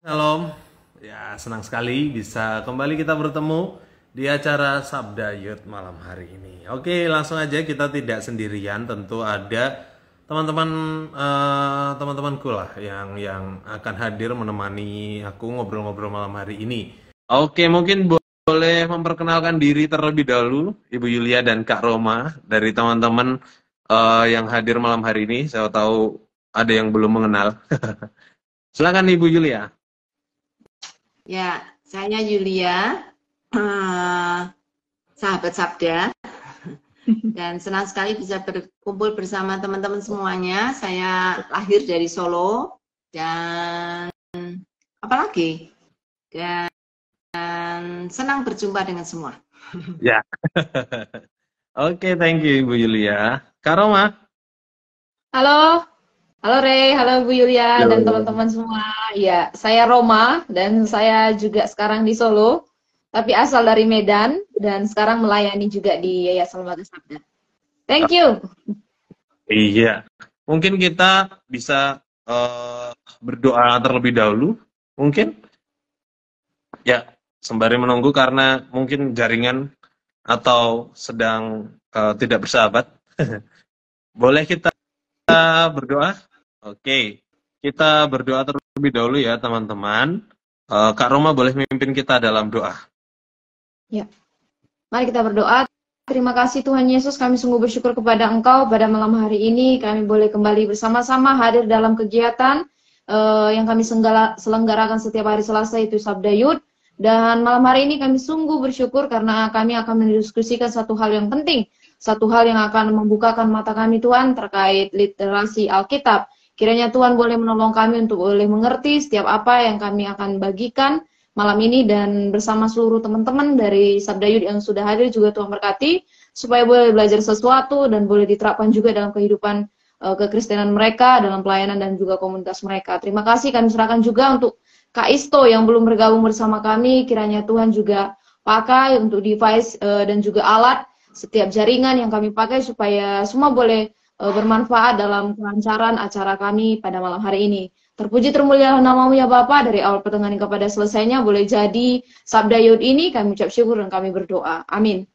Shalom, ya senang sekali bisa kembali kita bertemu di acara Sabda Youth malam hari ini. Oke, langsung aja, kita tidak sendirian, tentu ada teman-teman teman-temanku lah yang akan hadir menemani aku ngobrol-ngobrol malam hari ini. Oke, mungkin boleh memperkenalkan diri terlebih dahulu, Ibu Yulia dan Kak Roma, dari teman-teman yang hadir malam hari ini. Saya tahu ada yang belum mengenal. Silakan Ibu Yulia. Ya, saya Yulia, sahabat Sabda, dan senang sekali bisa berkumpul bersama teman-teman semuanya. Saya lahir dari Solo, dan apalagi, dan senang berjumpa dengan semua. Ya, oke, thank you Ibu Yulia. Kak Roma. Halo, halo Rey, halo Bu Yulia Halo. dan teman-teman semua. Ya, saya Roma dan saya juga sekarang di Solo, tapi asal dari Medan dan sekarang melayani juga di Yayasan Lembaga Sabda. Thank you. Iya, mungkin kita bisa berdoa terlebih dahulu, mungkin. Ya, sembari menunggu karena mungkin jaringan atau sedang tidak bersahabat. Boleh kita berdoa? Oke, kita berdoa terlebih dahulu ya teman-teman. Kak Roma boleh memimpin kita dalam doa. Ya, mari kita berdoa. Terima kasih Tuhan Yesus, kami sungguh bersyukur kepada Engkau pada malam hari ini. Kami boleh kembali bersama-sama hadir dalam kegiatan yang kami selenggarakan setiap hari Selasa, itu Sabda Youth. Dan malam hari ini kami sungguh bersyukur karena kami akan mendiskusikan satu hal yang penting. Satu hal yang akan membukakan mata kami Tuhan terkait literasi Alkitab. Kiranya Tuhan boleh menolong kami untuk boleh mengerti setiap apa yang kami akan bagikan malam ini, dan bersama seluruh teman-teman dari Sabda Youth yang sudah hadir juga Tuhan berkati, supaya boleh belajar sesuatu dan boleh diterapkan juga dalam kehidupan kekristenan mereka, dalam pelayanan dan juga komunitas mereka. Terima kasih, kami serahkan juga untuk Kak Isto yang belum bergabung bersama kami, kiranya Tuhan juga pakai untuk device dan juga alat, setiap jaringan yang kami pakai supaya semua boleh bermanfaat dalam kelancaran acara kami pada malam hari ini. Terpuji termulialah namamu ya Bapa, dari awal pertengahan hingga pada selesainya boleh jadi Sabda Youth ini, kami ucap syukur dan kami berdoa. Amin.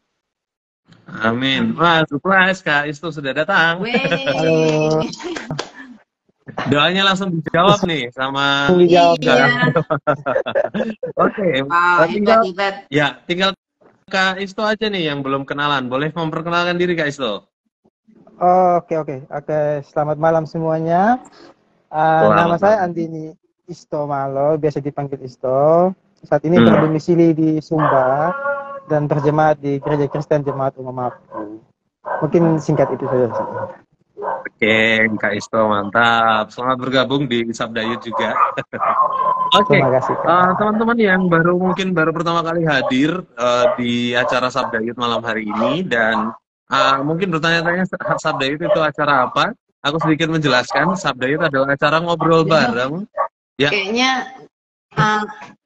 Amin. Wah, surprise Kak Isto sudah datang. Halo. Doanya langsung dijawab nih sama Iya. Oke. Wow, hebat. Ya, tinggal Kak Isto aja nih yang belum kenalan. Boleh memperkenalkan diri Kak Isto? Oke. Selamat malam semuanya. Nama saya Andini Isto Malo, biasa dipanggil Isto. Saat ini berdomisili di Sumba dan berjemaat di Gereja Kristen Jemaat Umum Aku. Mungkin singkat itu saja. Oke, Kak Isto, mantap. Selamat bergabung di Sabda Youth juga. Oke, Terima kasih, teman-teman yang mungkin baru pertama kali hadir di acara Sabda Youth malam hari ini, dan mungkin bertanya-tanya Sabda Youth itu acara apa? Aku sedikit menjelaskan, Sabda Youth adalah acara ngobrol bareng. Ya.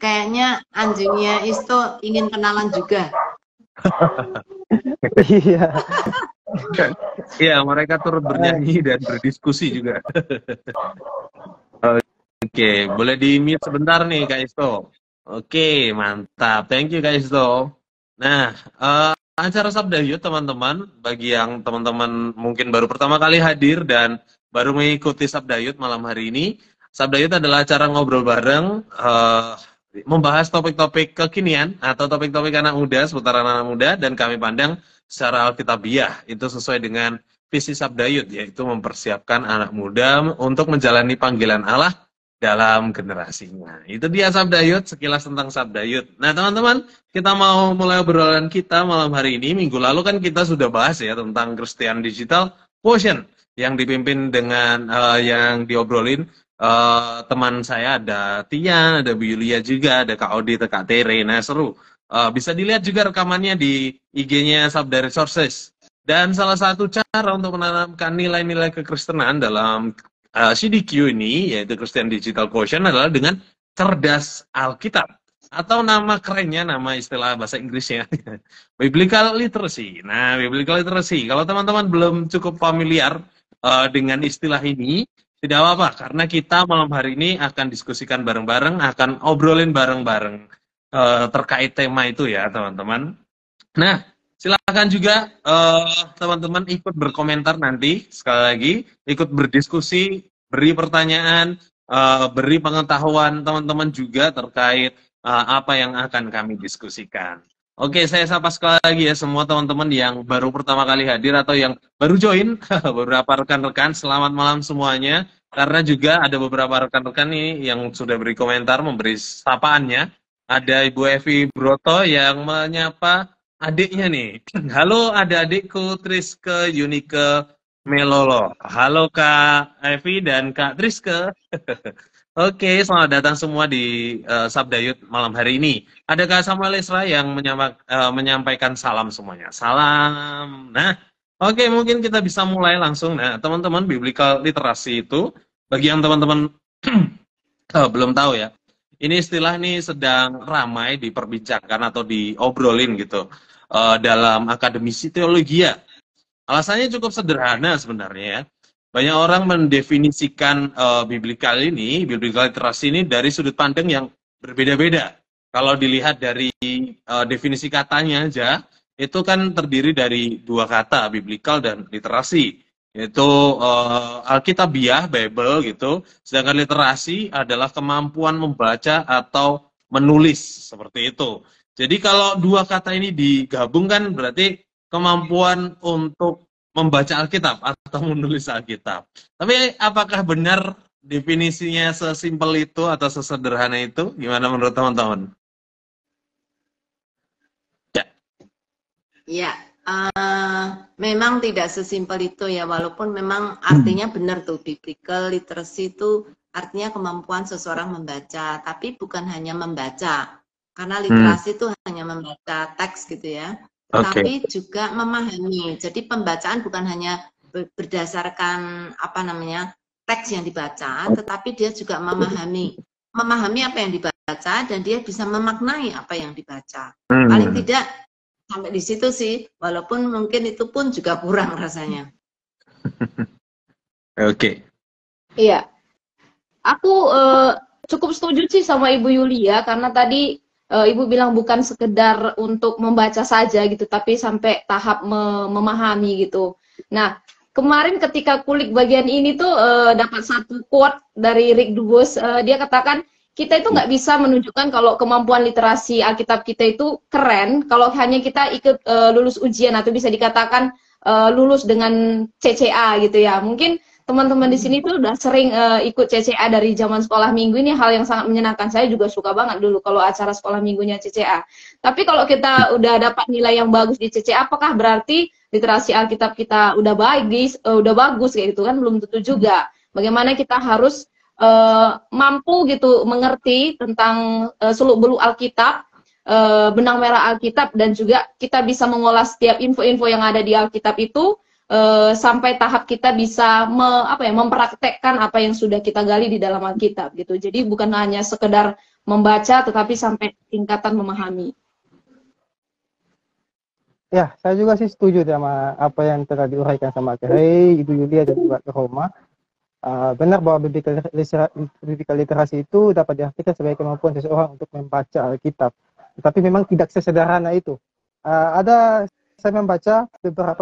Kayaknya anjingnya Isto ingin kenalan juga. Iya. Iya, mereka turut bernyanyi dan berdiskusi juga. Oke, boleh di-mute sebentar nih Kak Isto. Oke, mantap. Thank you Kak Isto. Nah, acara Sabda Youth teman-teman, bagi yang teman-teman mungkin baru pertama kali hadir dan baru mengikuti Sabda Youth malam hari ini, Sabda Youth adalah acara ngobrol bareng, membahas topik-topik kekinian atau topik-topik anak muda, seputaran anak muda, dan kami pandang secara alkitabiah. Itu sesuai dengan visi Sabda Youth, yaitu mempersiapkan anak muda untuk menjalani panggilan Allah dalam generasinya. Itu dia Sabda Youth, sekilas tentang Sabda Youth. Nah teman-teman, kita mau mulai obrolan kita malam hari ini. Minggu lalu kan kita sudah bahas ya tentang Christian Digital Quotient, yang dipimpin dengan yang diobrolin teman saya, ada Tian, ada Bu Yulia juga, ada Kak Odi, ada Kak Tere. Nah seru. Bisa dilihat juga rekamannya di IG-nya Sabda Resources. Dan salah satu cara untuk menanamkan nilai-nilai kekristenan dalam CDQ ini, yaitu Christian Digital Quotient, adalah dengan cerdas Alkitab. Atau nama kerennya, nama istilah bahasa Inggrisnya, Biblical Literacy. Nah, Biblical Literacy, kalau teman-teman belum cukup familiar dengan istilah ini, Tidak apa-apa, karena kita malam hari ini akan diskusikan bareng-bareng, akan obrolin bareng-bareng terkait tema itu ya, teman-teman. Nah, silakan juga teman-teman ikut berkomentar nanti, sekali lagi, ikut berdiskusi, beri pertanyaan, beri pengetahuan teman-teman juga terkait apa yang akan kami diskusikan. Oke, saya sapa sekali lagi ya semua teman-teman yang baru pertama kali hadir atau yang baru join, beberapa rekan-rekan, selamat malam semuanya. Karena juga ada beberapa rekan-rekan nih yang sudah beri komentar, memberi sapaannya. Ada Ibu Evi Broto yang menyapa adiknya nih. Halo adik-adikku Triske Yunike Melolo. Halo Kak Evi dan Kak Triske. Oke, selamat datang semua di Sabda Youth malam hari ini. Ada Kak Samuel Isra yang menyampaikan salam semuanya. Salam. Nah, oke, mungkin kita bisa mulai langsung. Nah, teman-teman, biblical literasi itu, bagi yang teman-teman belum tahu ya, ini istilah nih sedang ramai diperbincangkan atau diobrolin gitu dalam akademisi teologi ya. Alasannya cukup sederhana sebenarnya ya. Banyak orang mendefinisikan biblical literasi ini dari sudut pandang yang berbeda-beda. Kalau dilihat dari definisi katanya aja, itu kan terdiri dari dua kata, biblical dan literasi. Yaitu Alkitabiah, Bible gitu. Sedangkan literasi adalah kemampuan membaca atau menulis, seperti itu. Jadi kalau dua kata ini digabungkan berarti kemampuan untuk membaca Alkitab atau menulis Alkitab. Tapi apakah benar definisinya sesimpel itu atau sesederhana itu? Gimana menurut teman-teman? Ya. Ya, memang tidak sesimpel itu ya, walaupun memang artinya benar tuh, biblical literacy itu artinya kemampuan seseorang membaca, tapi bukan hanya membaca, karena literasi itu hanya membaca teks gitu ya. Tapi juga memahami. Jadi pembacaan bukan hanya berdasarkan apa namanya teks yang dibaca, tetapi dia juga memahami apa yang dibaca dan dia bisa memaknai apa yang dibaca. Paling tidak sampai di situ sih, walaupun mungkin itu pun juga kurang rasanya. Oke. Iya, aku cukup setuju sih sama Ibu Yulia karena tadi Ibu bilang bukan sekedar untuk membaca saja gitu, tapi sampai tahap memahami gitu. Nah, kemarin ketika kulik bagian ini tuh dapat satu quote dari Rick Dubus, dia katakan, kita itu nggak bisa menunjukkan kalau kemampuan literasi Alkitab kita itu keren, kalau hanya kita ikut lulus ujian atau bisa dikatakan lulus dengan CCA gitu ya. Mungkin teman-teman di sini tuh udah sering ikut CCA dari zaman sekolah minggu, ini hal yang sangat menyenangkan. Saya juga suka banget dulu kalau acara sekolah minggunya CCA. Tapi kalau kita udah dapat nilai yang bagus di CCA, apakah berarti literasi Alkitab kita udah baik, udah bagus kayak gitu kan? Belum tentu juga. Bagaimana kita harus mampu gitu mengerti tentang seluk-beluk Alkitab, benang merah Alkitab, dan juga kita bisa mengolah setiap info-info yang ada di Alkitab itu sampai tahap kita bisa mempraktekkan apa yang sudah kita gali di dalam Alkitab gitu. Jadi bukan hanya sekedar membaca, tetapi sampai tingkatan memahami. Ya, saya juga sih setuju sama apa yang telah diuraikan sama Kehei, Ibu Yulia dan juga Roma. Benar bahwa biblical literasi itu dapat diartikan sebagai kemampuan seseorang untuk membaca Alkitab. Tetapi memang tidak sesederhana itu. Saya membaca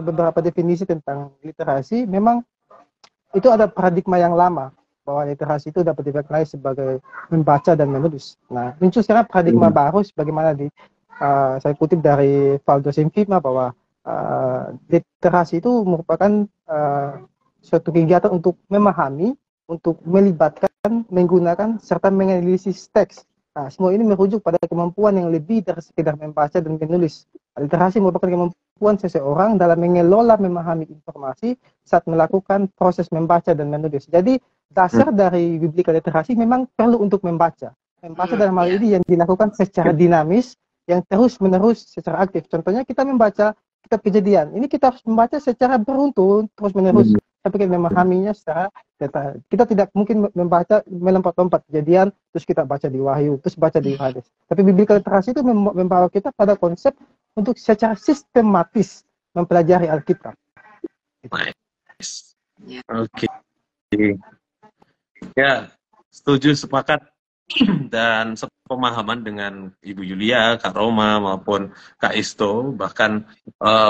beberapa definisi tentang literasi, memang itu ada paradigma yang lama bahwa literasi itu dapat dimaknai sebagai membaca dan menulis. Nah, muncul sekarang paradigma baru sebagaimana saya kutip dari Valdo Semfima bahwa literasi itu merupakan suatu kegiatan untuk memahami, untuk melibatkan, menggunakan serta menganalisis teks. Nah, semua ini merujuk pada kemampuan yang lebih dari sekedar membaca dan menulis. Literasi merupakan kemampuan seseorang dalam mengelola, memahami informasi saat melakukan proses membaca dan menulis. Jadi, dasar dari biblical literasi memang perlu untuk membaca. Membaca dalam hal ini yang dilakukan secara dinamis, yang terus-menerus secara aktif. Contohnya kita membaca kitab Kejadian. Ini kita harus membaca secara beruntun, terus-menerus. Tapi kita memahaminya secara detail. Kita tidak mungkin membaca melompat-lompat Kejadian, terus kita baca di Wahyu, terus baca di Yohanes. Tapi biblical literasi itu membawa kita pada konsep untuk secara sistematis mempelajari Alkitab. Nice. Oke. Ya, setuju, sepakat. Dan sepemahaman dengan Ibu Yulia, Kak Roma, maupun Kak Isto. Bahkan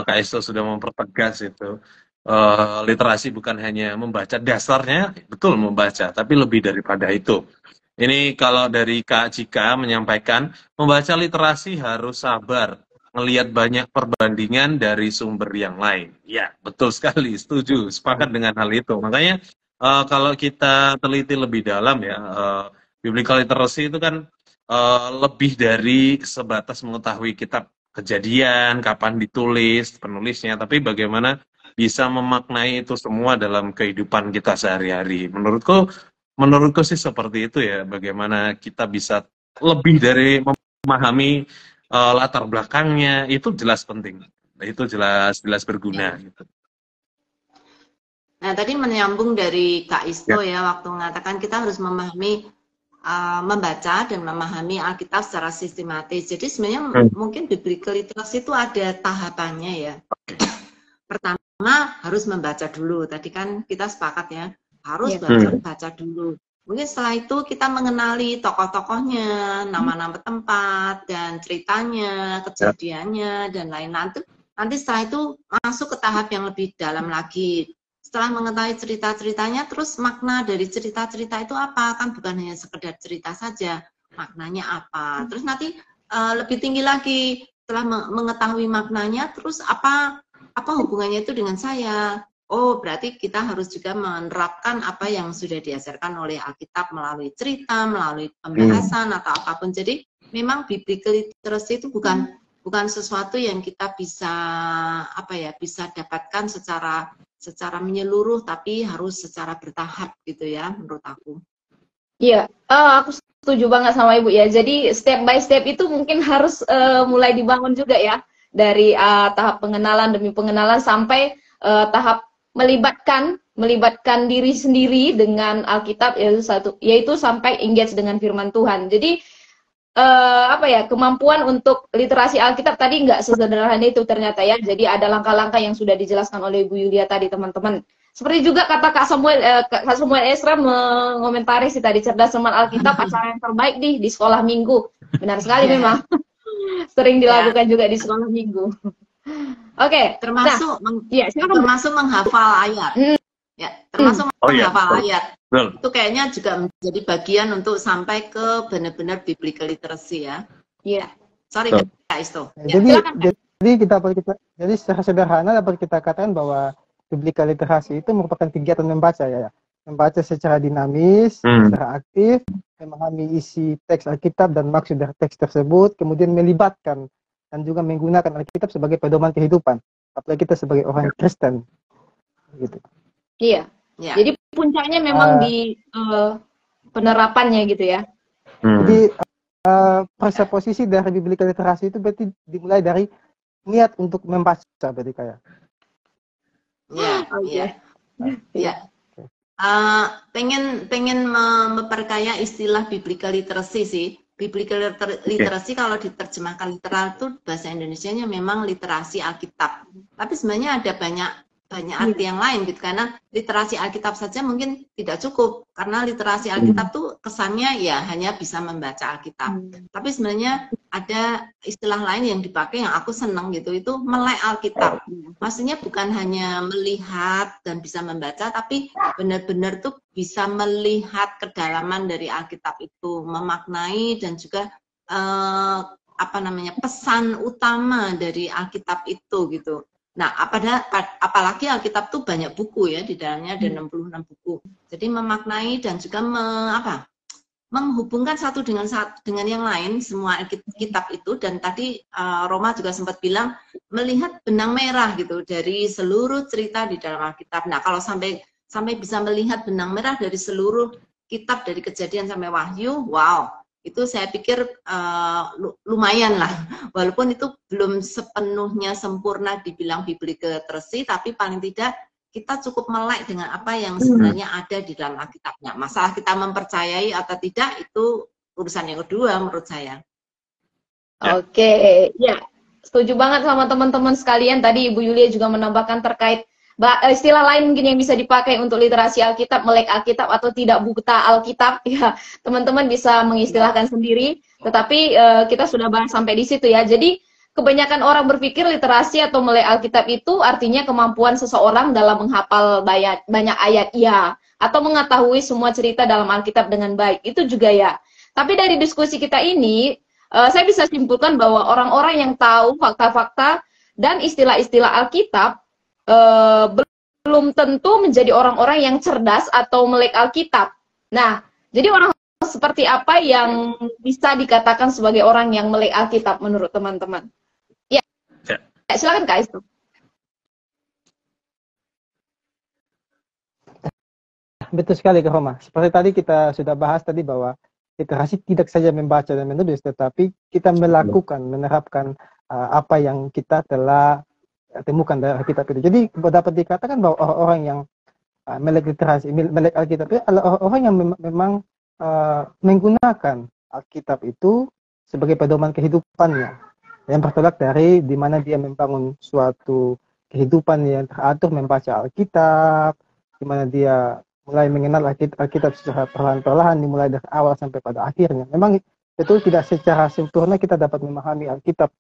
Kak Isto sudah mempertegas itu. Literasi bukan hanya membaca dasarnya, betul membaca, tapi lebih daripada itu. Ini kalau dari Kak Cika menyampaikan, membaca literasi harus sabar, ngelihat banyak perbandingan dari sumber yang lain. Ya, betul sekali, setuju, sepakat dengan hal itu. Makanya kalau kita teliti lebih dalam ya, biblical literacy itu kan lebih dari sebatas mengetahui kitab kejadian, kapan ditulis, penulisnya, tapi bagaimana bisa memaknai itu semua dalam kehidupan kita sehari-hari. Menurutku sih seperti itu ya, bagaimana kita bisa lebih dari memahami latar belakangnya, itu jelas penting. Itu jelas berguna gitu. Nah, tadi menyambung dari Kak Isto Ya. ya, waktu mengatakan kita harus memahami, membaca dan memahami Alkitab secara sistematis. Jadi sebenarnya mungkin biblical literacy itu ada tahapannya ya. Pertama harus membaca dulu. Tadi kan kita sepakat ya, harus baca dulu. Mungkin setelah itu kita mengenali tokoh-tokohnya, nama-nama tempat dan ceritanya, kejadiannya dan lain-lain. Nanti setelah itu masuk ke tahap yang lebih dalam lagi. Setelah mengetahui cerita-ceritanya, terus makna dari cerita-cerita itu apa? Kan bukan hanya sekedar cerita saja, maknanya apa? Terus nanti lebih tinggi lagi, setelah mengetahui maknanya, terus apa hubungannya itu dengan saya? Oh, berarti kita harus juga menerapkan apa yang sudah diajarkan oleh Alkitab melalui cerita, melalui pembahasan atau apapun. Jadi memang biblical literacy itu bukan sesuatu yang kita bisa bisa dapatkan secara menyeluruh, tapi harus secara bertahap gitu ya, menurut aku. Iya, aku setuju banget sama Ibu ya. Jadi step by step itu mungkin harus mulai dibangun juga ya, dari tahap pengenalan demi pengenalan sampai tahap melibatkan diri sendiri dengan Alkitab, yaitu sampai engage dengan firman Tuhan. Jadi kemampuan untuk literasi Alkitab tadi nggak sesederhana itu ternyata ya. Jadi ada langkah-langkah yang sudah dijelaskan oleh Ibu Yulia tadi, teman-teman. Seperti juga kata Kak Samuel Esra mengomentari sih tadi, cerdas teman Alkitab acara yang terbaik di sekolah minggu. Benar sekali memang. Sering dilakukan juga di sekolah minggu. Oke, termasuk termasuk menghafal ayat. Ya, termasuk menghafal ayat. Itu kayaknya juga menjadi bagian untuk sampai ke benar-benar biblical literacy ya. Iya. Sorry Kak Isto. Jadi secara sederhana dapat kita katakan bahwa biblical literacy itu merupakan kegiatan membaca ya. Membaca secara dinamis, secara aktif, memahami isi teks Alkitab dan maksud dari teks tersebut, kemudian melibatkan dan juga menggunakan Alkitab sebagai pedoman kehidupan, apalagi kita sebagai orang Kristen, gitu. Iya. Ya. Jadi puncaknya memang di penerapannya gitu ya. Jadi posisi dari biblical literasi itu berarti dimulai dari niat untuk membaca, berarti kayak. Iya. Pengen memperkaya istilah biblical literacy sih. Biblical literacy kalau diterjemahkan literal itu bahasa Indonesianya memang literasi Alkitab. Tapi sebenarnya ada banyak arti yang lain gitu, karena literasi Alkitab saja mungkin tidak cukup, karena literasi Alkitab tuh kesannya ya hanya bisa membaca Alkitab. Tapi sebenarnya ada istilah lain yang dipakai yang aku seneng gitu, itu melek Alkitab. Maksudnya bukan hanya melihat dan bisa membaca, tapi benar-benar tuh bisa melihat kedalaman dari Alkitab itu, memaknai dan juga pesan utama dari Alkitab itu gitu. Nah, apalagi Alkitab tuh banyak buku ya, di dalamnya ada 66 buku. Jadi memaknai dan juga menghubungkan satu dengan yang lain semua kitab itu. Dan tadi Roma juga sempat bilang melihat benang merah gitu dari seluruh cerita di dalam Alkitab. Nah, kalau sampai bisa melihat benang merah dari seluruh kitab dari Kejadian sampai Wahyu, wow. Itu saya pikir lumayan lah, walaupun itu belum sepenuhnya sempurna dibilang biblical literacy, tapi paling tidak kita cukup melek dengan apa yang sebenarnya ada di dalam Alkitabnya. Masalah kita mempercayai atau tidak itu urusan yang kedua menurut saya. Oke, ya setuju banget sama teman-teman sekalian. Tadi Ibu Yulia juga menambahkan terkait istilah lain mungkin yang bisa dipakai untuk literasi Alkitab, melek Alkitab atau tidak buta Alkitab, ya teman-teman bisa mengistilahkan sendiri. Tetapi kita sudah bahas sampai di situ ya. Jadi kebanyakan orang berpikir literasi atau melek Alkitab itu artinya kemampuan seseorang dalam menghafal banyak ayat, ya, atau mengetahui semua cerita dalam Alkitab dengan baik. Itu juga ya. Tapi dari diskusi kita ini, saya bisa simpulkan bahwa orang-orang yang tahu fakta-fakta dan istilah-istilah Alkitab belum tentu menjadi orang-orang yang cerdas atau melek Alkitab. Nah, jadi orang seperti apa yang bisa dikatakan sebagai orang yang melek Alkitab menurut teman-teman? Ya, silakan Kak Istu. Betul sekali Kak Roma. Seperti tadi kita sudah bahas tadi bahwa literasi tidak saja membaca dan menulis, tetapi kita melakukan, menerapkan apa yang kita telah temukan dari Alkitab itu. Jadi dapat dikatakan bahwa orang-orang yang melek literasi, melek Alkitab itu adalah orang yang memang menggunakan Alkitab itu sebagai pedoman kehidupannya. Yang bertolak dari di mana dia membangun suatu kehidupan yang teratur membaca Alkitab, di mana dia mulai mengenal Alkitab secara perlahan-lahan, dimulai dari awal sampai pada akhirnya. Memang betul tidak secara sempurna kita dapat memahami Alkitab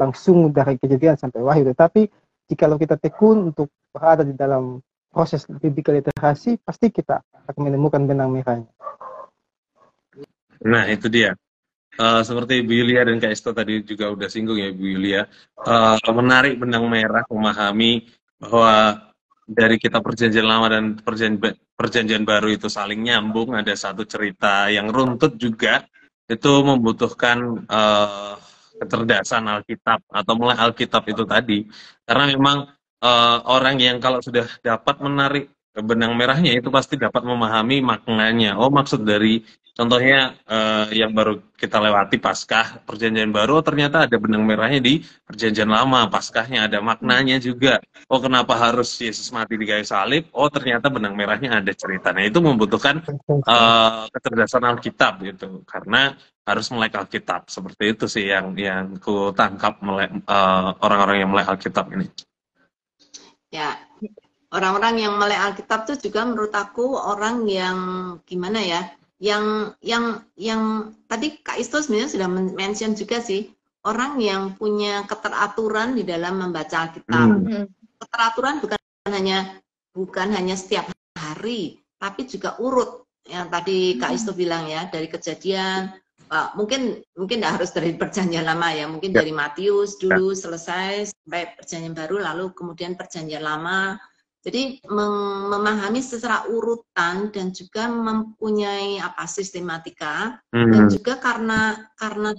langsung dari Kejadian sampai Wahyu, tetapi jikalau kita tekun untuk berada di dalam proses biblical literasi, pasti kita akan menemukan benang merahnya. Nah, itu dia. Seperti Bu Yulia dan Kak Isto tadi juga udah singgung ya, Bu Yulia. Menarik benang merah, memahami bahwa dari kitab Perjanjian Lama dan Perjanjian Baru itu saling nyambung, ada satu cerita yang runtut juga, itu membutuhkan kecerdasan Alkitab atau mulai Alkitab itu tadi, karena memang orang yang kalau sudah dapat menarik benang merahnya itu pasti dapat memahami maknanya. Oh, maksud dari contohnya yang baru kita lewati Paskah Perjanjian Baru, ternyata ada benang merahnya di Perjanjian Lama, Paskahnya ada maknanya juga. Oh, kenapa harus Yesus mati di kayu salib? Oh, ternyata benang merahnya ada ceritanya. Itu membutuhkan kecerdasan Alkitab gitu, karena harus melek Alkitab. Seperti itu sih yang ku tangkap orang-orang yang melek Alkitab ini. Ya, orang-orang yang melek Alkitab itu juga menurut aku orang yang gimana ya? Yang tadi Kak Isto sebenarnya sudah mention juga sih, orang yang punya keteraturan di dalam membaca Alkitab. Keteraturan bukan hanya setiap hari, tapi juga urut. Yang tadi Kak Isto bilang ya, dari Kejadian, mungkin tidak harus dari Perjanjian Lama ya, mungkin dari Matius dulu selesai sampai Perjanjian Baru, lalu kemudian Perjanjian Lama. Jadi memahami secara urutan dan juga mempunyai sistematika, dan juga karena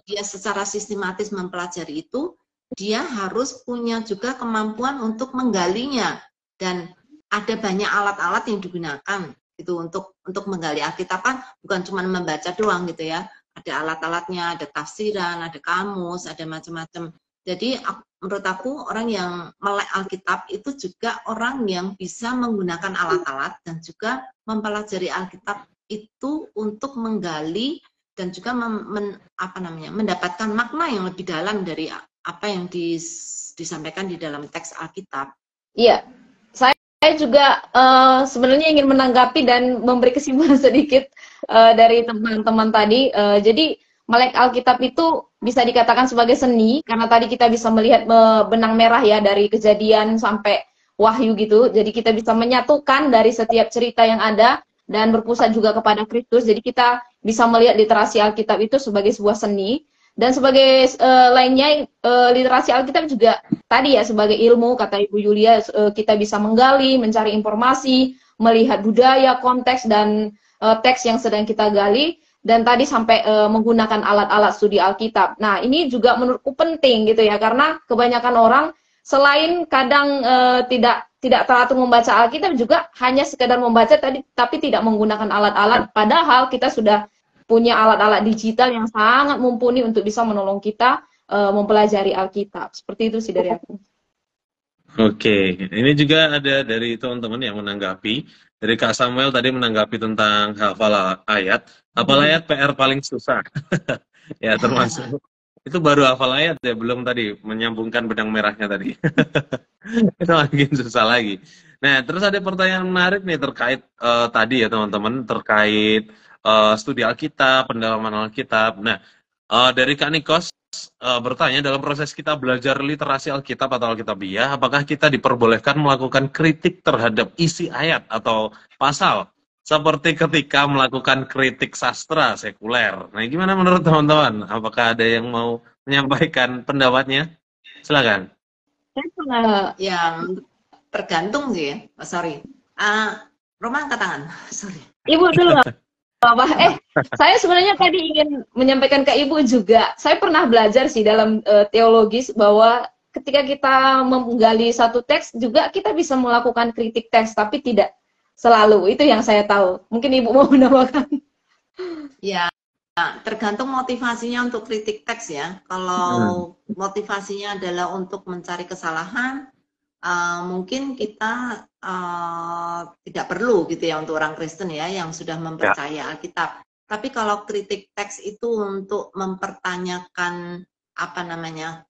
dia secara sistematis mempelajari itu, dia harus punya juga kemampuan untuk menggalinya, dan ada banyak alat-alat yang digunakan itu untuk menggali Alkitab, kan bukan cuma membaca doang gitu ya. Ada alat-alatnya, ada tafsiran, ada kamus, ada macam-macam. Jadi menurut aku orang yang melek Alkitab itu juga orang yang bisa menggunakan alat-alat dan juga mempelajari Alkitab itu untuk menggali dan juga mendapatkan makna yang lebih dalam dari apa yang disampaikan di dalam teks Alkitab. Iya, saya juga sebenarnya ingin menanggapi dan memberi kesimpulan sedikit dari teman-teman tadi. Jadi melek Alkitab itu bisa dikatakan sebagai seni, karena tadi kita bisa melihat benang merah ya dari Kejadian sampai Wahyu gitu. Jadi kita bisa menyatukan dari setiap cerita yang ada dan berpusat juga kepada Kristus. Jadi kita bisa melihat literasi Alkitab itu sebagai sebuah seni. Dan sebagai lainnya, literasi Alkitab juga tadi ya sebagai ilmu, kata Ibu Yulia, kita bisa menggali, mencari informasi, melihat budaya, konteks, dan teks yang sedang kita gali, dan tadi sampai menggunakan alat-alat studi Alkitab. Nah, ini juga menurutku penting gitu ya, karena kebanyakan orang selain kadang tidak teratur membaca Alkitab, juga hanya sekedar membaca tadi, tapi tidak menggunakan alat-alat, padahal kita sudah punya alat-alat digital yang sangat mumpuni untuk bisa menolong kita mempelajari Alkitab. Seperti itu sih dari aku. Oke, ini juga ada dari teman-teman yang menanggapi. Dari Kak Samuel tadi menanggapi tentang hafal ayat. Hafal ayat PR paling susah. Ya, termasuk. Itu baru hafal ayat ya, belum tadi menyambungkan benang merahnya tadi. Itu makin susah lagi. Nah, terus ada pertanyaan menarik nih terkait tadi ya teman-teman, terkait studi Alkitab, pendalaman Alkitab. Nah, dari Kak Nikos bertanya, dalam proses kita belajar literasi Alkitab atau Alkitabiah, apakah kita diperbolehkan melakukan kritik terhadap isi ayat atau pasal, seperti ketika melakukan kritik sastra sekuler? Nah, gimana menurut teman-teman? Apakah ada yang mau menyampaikan pendapatnya? Silakan. Saya pernah Yang tergantung sih ya. Oh, sorry. Roma angkat tangan. Sorry. Ibu dulu nggak apa-apa. Saya sebenarnya tadi ingin menyampaikan ke Ibu juga. Saya pernah belajar sih dalam teologis bahwa ketika kita menggali satu teks juga kita bisa melakukan kritik teks, tapi tidak selalu. Itu yang saya tahu. Mungkin Ibu mau menambahkan. Ya, tergantung motivasinya untuk kritik teks ya. Kalau motivasinya adalah untuk mencari kesalahan, mungkin kita tidak perlu gitu ya untuk orang Kristen ya yang sudah mempercaya Alkitab. Tapi kalau kritik teks itu untuk mempertanyakan apa namanya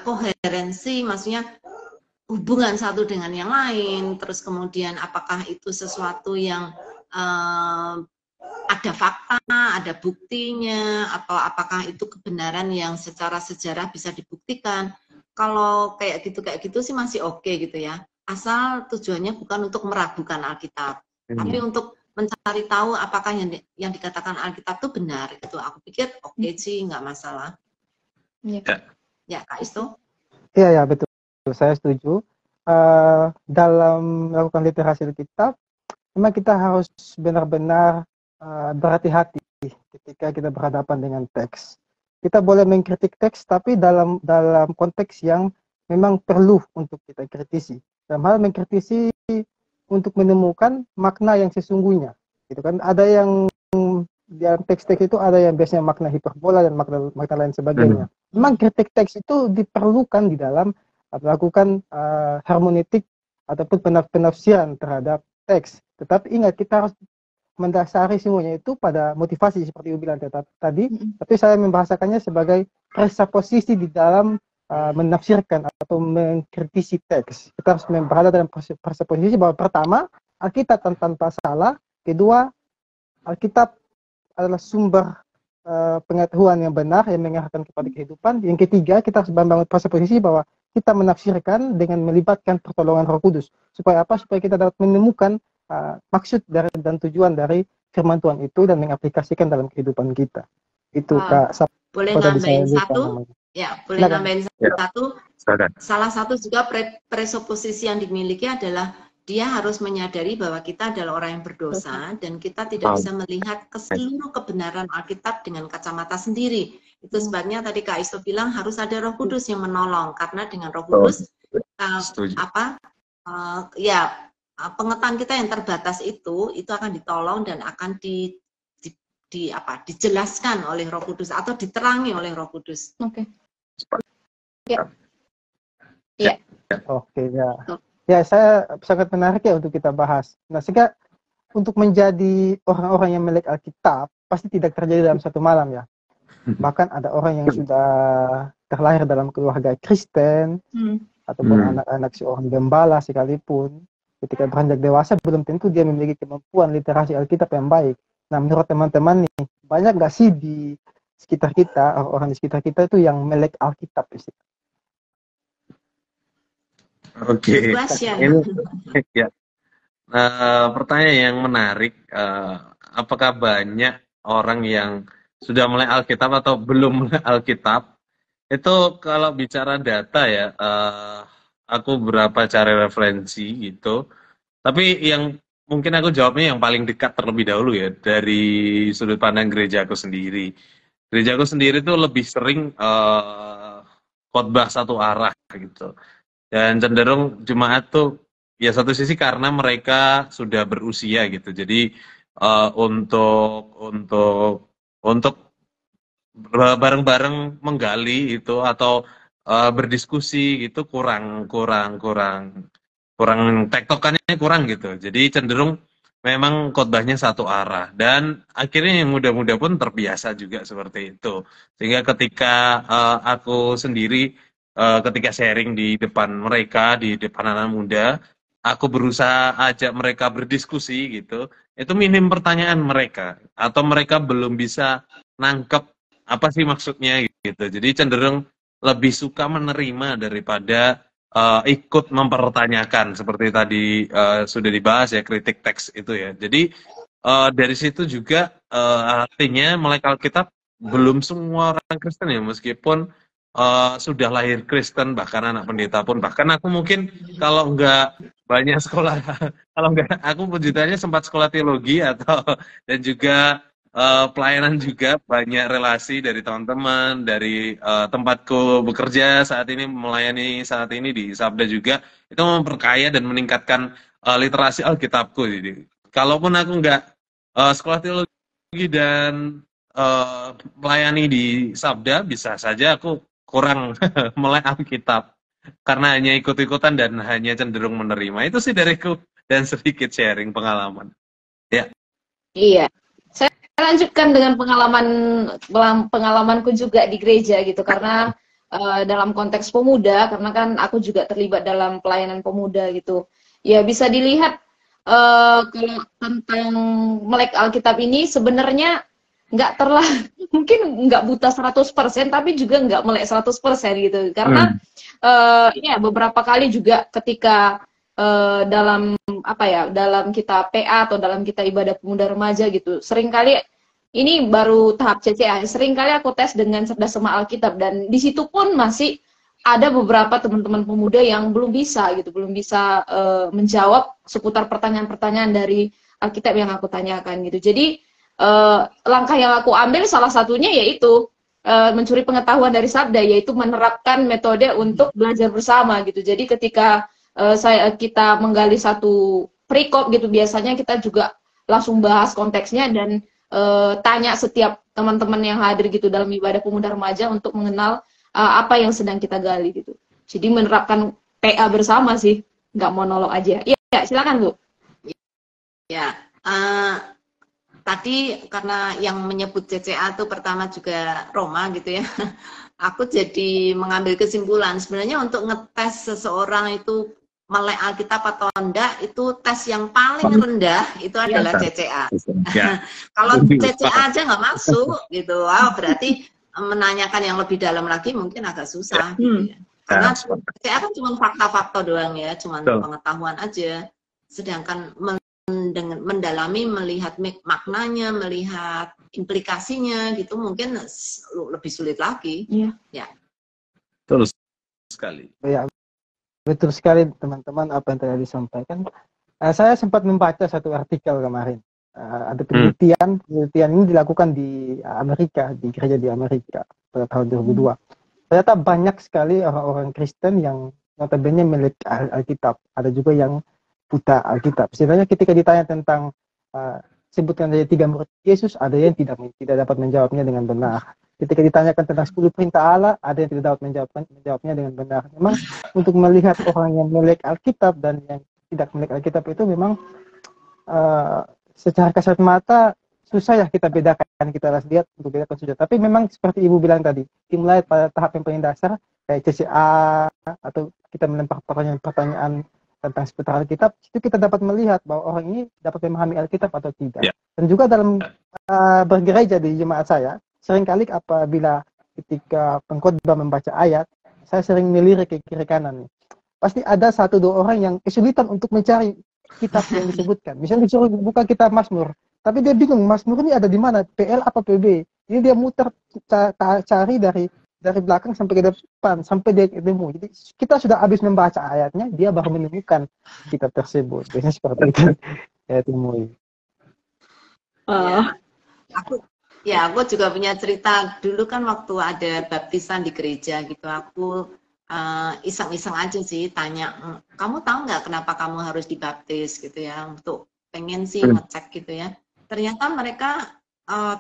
koherensi, maksudnya hubungan satu dengan yang lain, terus kemudian apakah itu sesuatu yang ada fakta, ada buktinya, atau apakah itu kebenaran yang secara sejarah bisa dibuktikan. Kalau kayak gitu sih masih oke gitu ya. Asal tujuannya bukan untuk meragukan Alkitab, tapi untuk mencari tahu apakah yang dikatakan Alkitab itu benar. Itu aku pikir oke sih, nggak masalah. Ya, Kak Isto? Iya, betul. Saya setuju. Dalam melakukan literasi Alkitab, memang kita harus benar-benar berhati-hati ketika kita berhadapan dengan teks. Kita boleh mengkritik teks, tapi dalam konteks yang memang perlu untuk kita kritisi. Dalam hal mengkritisi untuk menemukan makna yang sesungguhnya. Gitu kan? Ada yang dalam teks-teks itu ada yang biasanya makna hiperbola dan makna lain sebagainya. Memang kritik teks itu diperlukan di dalam melakukan hermeneutik ataupun penafsiran terhadap teks. Tetapi ingat, kita harus mendasari semuanya itu pada motivasi seperti Ibu bilang tadi, tapi saya membahasakannya sebagai presupposisi di dalam menafsirkan atau mengkritisi teks. Kita harus berada dalam presupposisi bahwa pertama, Alkitab tanpa salah, kedua, Alkitab adalah sumber pengetahuan yang benar yang mengarahkan kepada kehidupan. Yang ketiga, kita harus membangun presupposisi bahwa kita menafsirkan dengan melibatkan pertolongan Roh Kudus. Supaya apa? Supaya kita dapat menemukan maksud dan tujuan dari firman Tuhan itu dan mengaplikasikan dalam kehidupan kita. Itu Kak. Boleh nambahin satu? Ya, boleh nambahin satu. Salah satu juga presuposisi yang dimiliki adalah dia harus menyadari bahwa kita adalah orang yang berdosa dan kita tidak bisa melihat seluruh kebenaran Alkitab dengan kacamata sendiri. Itu sebabnya tadi Kak Isto bilang harus ada Roh Kudus yang menolong, karena dengan Roh Kudus pengetahuan kita yang terbatas itu akan ditolong dan akan dijelaskan oleh Roh Kudus atau diterangi oleh Roh Kudus. Oke. Oke, ya. Ya, saya sangat menarik ya untuk kita bahas. Nah, sehingga untuk menjadi orang-orang yang melek Alkitab pasti tidak terjadi dalam satu malam ya. Bahkan ada orang yang sudah terlahir dalam keluarga Kristen ataupun anak-anak seorang gembala sekalipun, ketika beranjak dewasa belum tentu dia memiliki kemampuan literasi Alkitab yang baik. Nah, menurut teman-teman nih, banyak nggak sih di sekitar kita, orang di sekitar kita itu yang melek Alkitab? Oke. Ini ya. Pertanyaan yang menarik, apakah banyak orang yang sudah mulai Alkitab atau belum mulai Alkitab? Itu kalau bicara data ya, aku berapa cari referensi gitu. Tapi yang mungkin aku jawabnya yang paling dekat terlebih dahulu ya, dari sudut pandang gerejaku sendiri. Gerejaku sendiri tuh lebih sering khotbah satu arah gitu. Dan cenderung jemaat tuh ya satu sisi karena mereka sudah berusia gitu. Jadi untuk bareng-bareng menggali itu atau berdiskusi gitu kurang tektokannya kurang gitu. Jadi cenderung memang khotbahnya satu arah dan akhirnya yang muda-muda pun terbiasa juga seperti itu. Sehingga ketika aku sendiri ketika sharing di depan mereka, di depan anak muda, aku berusaha ajak mereka berdiskusi gitu, itu minim pertanyaan mereka, atau mereka belum bisa nangkep apa sih maksudnya gitu. Jadi cenderung lebih suka menerima daripada ikut mempertanyakan, seperti tadi sudah dibahas ya, kritik teks itu ya. Jadi dari situ juga artinya melek Alkitab belum semua orang Kristen ya, meskipun sudah lahir Kristen, bahkan anak pendeta pun, bahkan aku mungkin kalau nggak banyak sekolah, kalau nggak, aku puji-Tuhannya sempat sekolah teologi atau dan juga pelayanan juga, banyak relasi dari teman-teman, dari tempatku bekerja saat ini, melayani saat ini di Sabda juga, itu memperkaya dan meningkatkan literasi Alkitabku. Jadi, kalaupun aku nggak sekolah teologi dan melayani di Sabda, bisa saja aku kurang melek Alkitab karena hanya ikut-ikutan dan hanya cenderung menerima. Itu sih dariku dan sedikit sharing pengalaman. Ya. Iya. Saya lanjutkan dengan pengalamanku juga di gereja gitu, karena dalam konteks pemuda, karena kan aku juga terlibat dalam pelayanan pemuda gitu. Ya bisa dilihat kalau tentang melek Alkitab ini sebenarnya nggak terlalu, mungkin nggak buta 100%, tapi juga nggak melek 100% gitu. Karena ya beberapa kali juga ketika dalam apa ya, dalam kita PA atau dalam kita ibadah pemuda remaja gitu, seringkali ini baru tahap CCA, seringkali aku tes dengan cerdas sama Alkitab, dan di situ pun masih ada beberapa teman-teman pemuda yang belum bisa gitu, belum bisa menjawab seputar pertanyaan-pertanyaan dari Alkitab yang aku tanyakan gitu. Jadi langkah yang aku ambil salah satunya yaitu mencuri pengetahuan dari Sabda, yaitu menerapkan metode untuk belajar bersama gitu. Jadi ketika kita menggali satu perikop gitu, biasanya kita juga langsung bahas konteksnya dan tanya setiap teman-teman yang hadir gitu dalam ibadah pemuda remaja untuk mengenal apa yang sedang kita gali gitu. Jadi menerapkan PA bersama sih, nggak monolog aja. Iya, silakan Bu. Ya, tadi karena yang menyebut CCA itu pertama juga Roma gitu ya. Aku jadi mengambil kesimpulan sebenarnya untuk ngetes seseorang itu melek Alkitab atau enggak, itu tes yang paling rendah itu adalah CCA. Ya. Kalau CCA aja nggak masuk gitu, berarti menanyakan yang lebih dalam lagi mungkin agak susah gitu ya. Karena CCA kan cuma fakta-fakta doang ya, cuma pengetahuan aja. Sedangkan mendalami, melihat maknanya, melihat implikasinya gitu mungkin lebih sulit lagi. Ya. Betul sekali. Ya, betul sekali teman-teman apa yang tadi disampaikan. Saya sempat membaca satu artikel kemarin. Ada penelitian ini dilakukan di Amerika, di gereja di Amerika pada tahun 2002. Ternyata banyak sekali orang-orang Kristen yang notabene milik Alkitab. Ada juga yang buta Alkitab. Sebenarnya ketika ditanya tentang sebutkan saja 3 murid Yesus, ada yang tidak dapat menjawabnya dengan benar. Ketika ditanyakan tentang 10 perintah Allah, ada yang tidak dapat menjawabnya dengan benar. Memang untuk melihat orang yang milik Alkitab dan yang tidak milik Alkitab itu memang secara kasat mata susah ya kita bedakan, kita harus lihat untuk bedakan sudah. Tapi memang seperti Ibu bilang tadi, dimulai pada tahap yang paling dasar kayak CCA atau kita melempar pertanyaan tentang seputar Alkitab, itu kita dapat melihat bahwa orang ini dapat memahami Alkitab atau tidak. Dan juga dalam bergereja di jemaat saya, seringkali apabila ketika pengkhotbah membaca ayat, saya sering melirik ke kiri kanan. Pasti ada 1-2 orang yang kesulitan untuk mencari kitab yang disebutkan. Misalnya disuruh buka kitab Mazmur, tapi dia bingung Mazmur ini ada di mana, PL apa PB. Jadi dia muter cari dari belakang sampai ke depan, sampai dia ketemu. Jadi kita sudah habis membaca ayatnya, dia baru menemukan kitab tersebut. Biasanya seperti itu saya temui. Aku juga punya cerita. Dulu kan waktu ada baptisan di gereja gitu, aku iseng-iseng aja sih tanya, kamu tahu nggak kenapa kamu harus dibaptis gitu ya, untuk pengen sih ngecek gitu ya. Ternyata mereka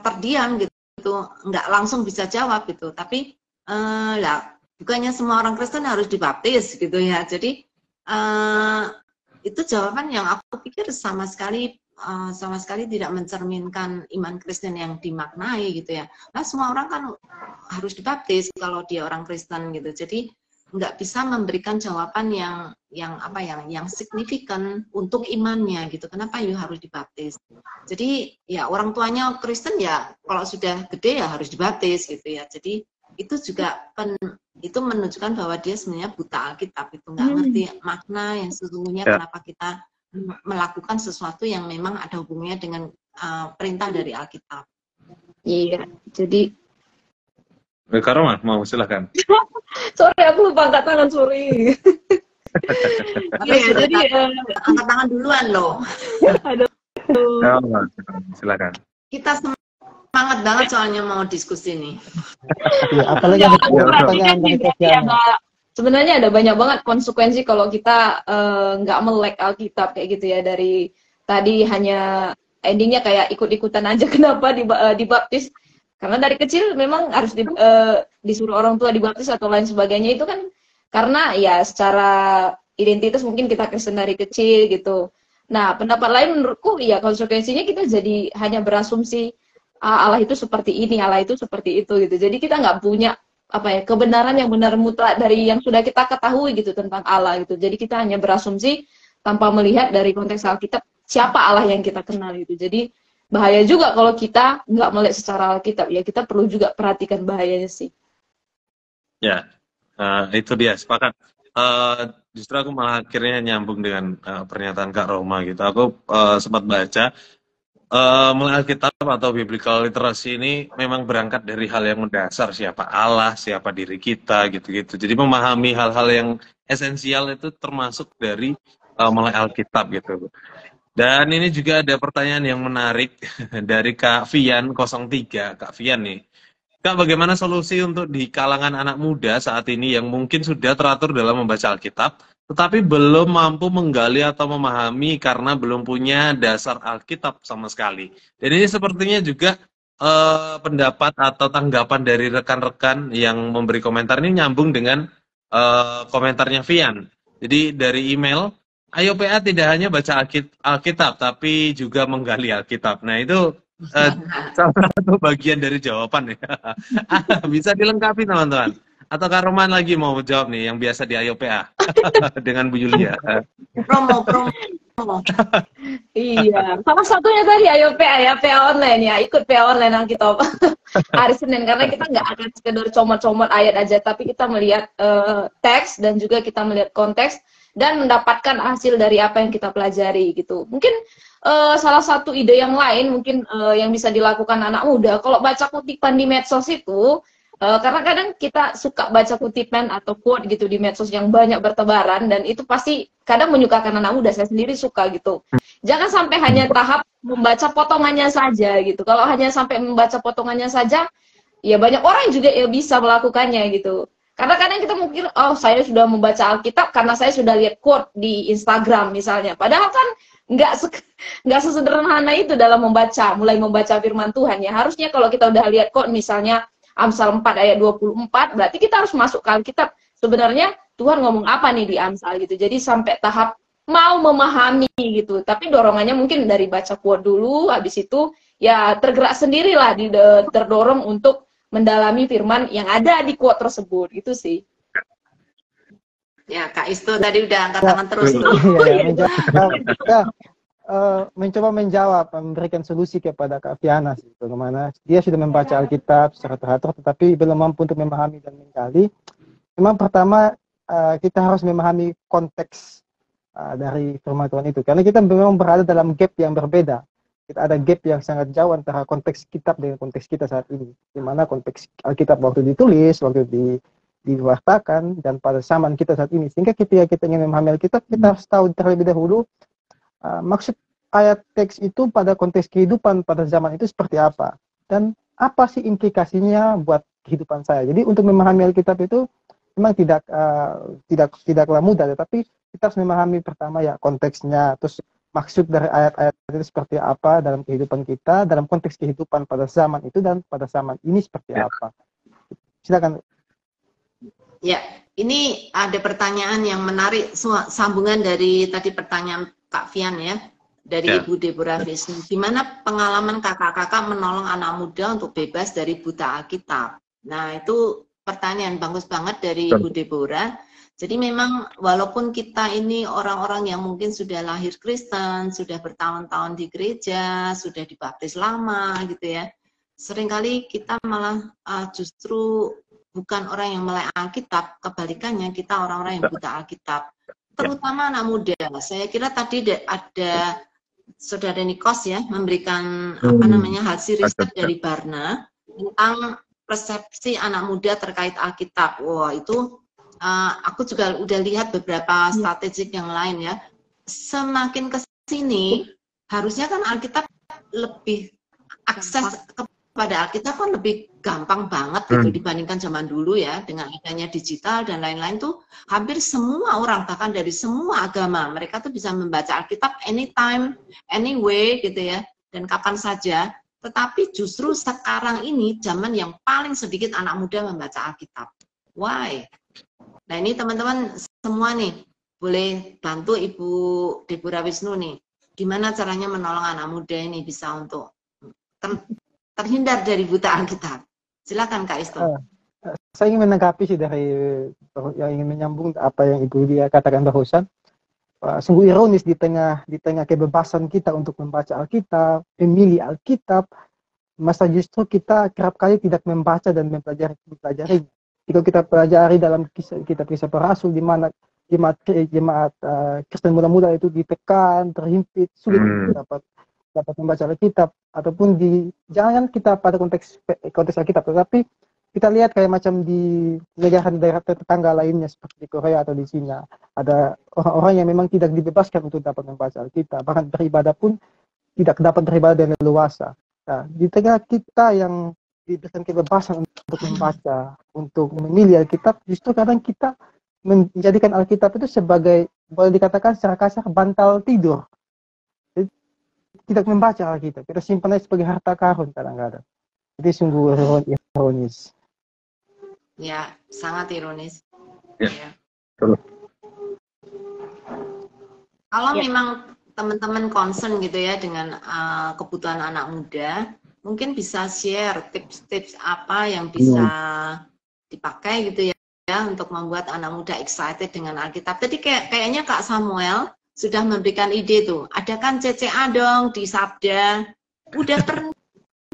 terdiam gitu, nggak langsung bisa jawab gitu, tapi bukannya semua orang Kristen harus dibaptis gitu ya. Jadi itu jawaban yang aku pikir sama sekali tidak mencerminkan iman Kristen yang dimaknai gitu ya. Nah, semua orang kan harus dibaptis kalau dia orang Kristen gitu. Jadi nggak bisa memberikan jawaban yang signifikan untuk imannya gitu. Kenapa you harus dibaptis? Jadi ya orang tuanya Kristen ya kalau sudah gede ya harus dibaptis gitu ya. Jadi itu juga itu menunjukkan bahwa dia sebenarnya buta Alkitab, itu nggak ngerti makna yang sesungguhnya kenapa kita melakukan sesuatu yang memang ada hubungannya dengan perintah dari Alkitab. Iya, jadi Kak Roma, mau silakan. sorry aku lupa angkat tangan, sorry. Iya, jadi angkat tangan duluan loh. Aduh. Silakan. Kita semangat banget soalnya mau diskusi nih. Ya, apalagi Ya, ada aku perhatikan pertanyaan dari juga sih Tatiana. sebenarnya ada banyak banget konsekuensi kalau kita nggak melek Alkitab kayak gitu ya. Dari tadi hanya endingnya kayak ikut-ikutan aja kenapa dibaptis. Karena dari kecil memang harus disuruh orang tua dibaptis atau lain sebagainya, itu kan karena ya secara identitas mungkin kita Kristen dari kecil gitu. Nah, pendapat lain menurutku ya konsekuensinya kita jadi hanya berasumsi Allah itu seperti ini, Allah itu seperti itu gitu. Jadi kita nggak punya kebenaran yang benar mutlak dari yang sudah kita ketahui gitu tentang Allah gitu. Jadi kita hanya berasumsi tanpa melihat dari konteks Alkitab siapa Allah yang kita kenal gitu. Jadi bahaya juga kalau kita nggak melek secara Alkitab ya, kita perlu juga perhatikan bahayanya sih. Ya, itu dia, sepakat. Justru aku malah akhirnya nyambung dengan pernyataan Kak Roma gitu. Aku sempat baca melek Alkitab atau biblical literacy ini memang berangkat dari hal yang mendasar, siapa Allah, siapa diri kita gitu-gitu. Jadi memahami hal-hal yang esensial itu termasuk dari melek Alkitab gitu. Dan ini juga ada pertanyaan yang menarik dari Kak Vian 03. Kak Vian nih. Kak, bagaimana solusi untuk di kalangan anak muda saat ini yang mungkin sudah teratur dalam membaca Alkitab, tetapi belum mampu menggali atau memahami karena belum punya dasar Alkitab sama sekali. Dan ini sepertinya juga pendapat atau tanggapan dari rekan-rekan yang memberi komentar ini nyambung dengan komentarnya Vian. Jadi dari email, Ayo PA tidak hanya baca Alkitab, tapi juga menggali Alkitab. Nah, itu salah satu bagian dari jawaban ya. Bisa dilengkapi teman-teman. Atau Kak Roman lagi mau jawab nih, yang biasa di Ayo PA dengan Bu Yulia. Promo. Iya, salah satunya tadi Ayo PA ya, PA online ya, ikut PA online Alkitab hari Senin, karena kita nggak akan sekedar comot-comot ayat aja, tapi kita melihat teks dan juga kita melihat konteks dan mendapatkan hasil dari apa yang kita pelajari gitu. Mungkin salah satu ide yang lain mungkin yang bisa dilakukan anak muda, kalau baca kutipan di medsos itu, karena kadang kita suka baca kutipan atau quote gitu di medsos yang banyak bertebaran, dan itu pasti kadang menyukakan anak muda, saya sendiri suka gitu. Jangan sampai hanya tahap membaca potongannya saja gitu. Kalau hanya sampai membaca potongannya saja, ya banyak orang juga yang bisa melakukannya gitu. Karena kadang kita mungkin, oh saya sudah membaca Alkitab karena saya sudah lihat quote di Instagram misalnya. Padahal kan nggak sesederhana itu dalam mulai membaca firman Tuhan ya. Harusnya kalau kita udah lihat quote misalnya Amsal 4 ayat 24, berarti kita harus masuk ke Alkitab. Sebenarnya Tuhan ngomong apa nih di Amsal gitu. Jadi sampai tahap mau memahami gitu. Tapi dorongannya mungkin dari baca quote dulu, habis itu ya tergerak sendirilah, terdorong untuk mendalami firman yang ada di quote tersebut, itu sih. Ya, Kak Isto tadi udah angkat tangan terus. Mencoba menjawab, memberikan solusi kepada Kak Viana sih, bagaimana dia sudah membaca Alkitab secara teratur, tetapi belum mampu untuk memahami dan menggali. Memang pertama kita harus memahami konteks dari firman Tuhan itu, karena kita memang berada dalam gap yang berbeda. Kita ada gap yang sangat jauh antara konteks kitab dengan konteks kita saat ini. Di mana konteks Alkitab waktu ditulis, waktu diwartakan, dan pada zaman kita saat ini. Sehingga ketika kita ingin memahami Alkitab, kita harus tahu terlebih dahulu maksud ayat teks itu pada konteks kehidupan pada zaman itu seperti apa. Dan apa sih implikasinya buat kehidupan saya. Jadi untuk memahami Alkitab itu memang tidaklah mudah, tetapi kita harus memahami pertama ya konteksnya, terus maksud dari ayat-ayat itu seperti apa dalam kehidupan kita, dalam konteks kehidupan pada zaman itu dan pada zaman ini seperti apa. Silakan. Ya, ini ada pertanyaan yang menarik, sambungan dari tadi pertanyaan Kak Vian ya, dari Ibu Deborah Wisnu. Gimana pengalaman kakak-kakak menolong anak muda untuk bebas dari buta Alkitab? Nah, itu pertanyaan bagus banget dari Ibu Deborah. Jadi memang walaupun kita ini orang-orang yang mungkin sudah lahir Kristen, sudah bertahun-tahun di gereja, sudah dibaptis lama gitu ya, seringkali kita malah justru bukan orang yang melek Alkitab, kebalikannya kita orang-orang yang buta Alkitab. Terutama anak muda. Saya kira tadi ada Saudara Nikos ya memberikan hasil riset dari Barna tentang persepsi anak muda terkait Alkitab. Wah, itu aku juga udah lihat beberapa statistik yang lain ya. Semakin ke sini harusnya kan Alkitab lebih akses kepada Alkitab kan lebih gampang banget gitu dibandingkan zaman dulu ya, dengan adanya digital dan lain-lain tuh hampir semua orang bahkan dari semua agama mereka tuh bisa membaca Alkitab anytime, anyway gitu ya, dan kapan saja. Tetapi justru sekarang ini zaman yang paling sedikit anak muda membaca Alkitab. Why? Nah ini teman-teman semua nih, boleh bantu Ibu Deborah Wisnu nih, gimana caranya menolong anak muda ini bisa untuk terhindar dari buta Alkitab. Silakan Kak Isto. Saya ingin menanggapi sih dari yang ingin menyambung apa yang Ibu dia katakan barusan. Sungguh ironis di tengah kebebasan kita untuk membaca Alkitab, memilih Alkitab, masa justru kita kerap kali tidak membaca dan mempelajari. Jika kita pelajari dalam kisah para rasul di mana jemaat Kristen muda-muda itu ditekan, terhimpit, sulit dapat membaca Alkitab, ataupun jangan kita pada konteks Alkitab, tetapi kita lihat kayak macam di negara tetangga lainnya seperti di Korea atau di Cina, ada orang-orang yang memang tidak dibebaskan untuk dapat membaca Alkitab, bahkan beribadah pun tidak dapat beribadah dengan leluasa. Nah, di tengah kita yang diberikan kebebasan untuk membaca, untuk memilih Alkitab, justru kadang kita menjadikan Alkitab itu sebagai, boleh dikatakan secara kasar, bantal tidur. Jadi, tidak membaca Alkitab, kita simpan sebagai harta karun kadang-kadang. Jadi sungguh ironis. Ya, sangat ironis. Ya. Kalau memang teman-teman concern gitu ya dengan kebutuhan anak muda, mungkin bisa share tips-tips apa yang bisa dipakai gitu ya untuk membuat anak muda excited dengan Alkitab. Tadi kayaknya Kak Samuel sudah memberikan ide tuh. Adakan CCA dong di Sabda. Udah pernah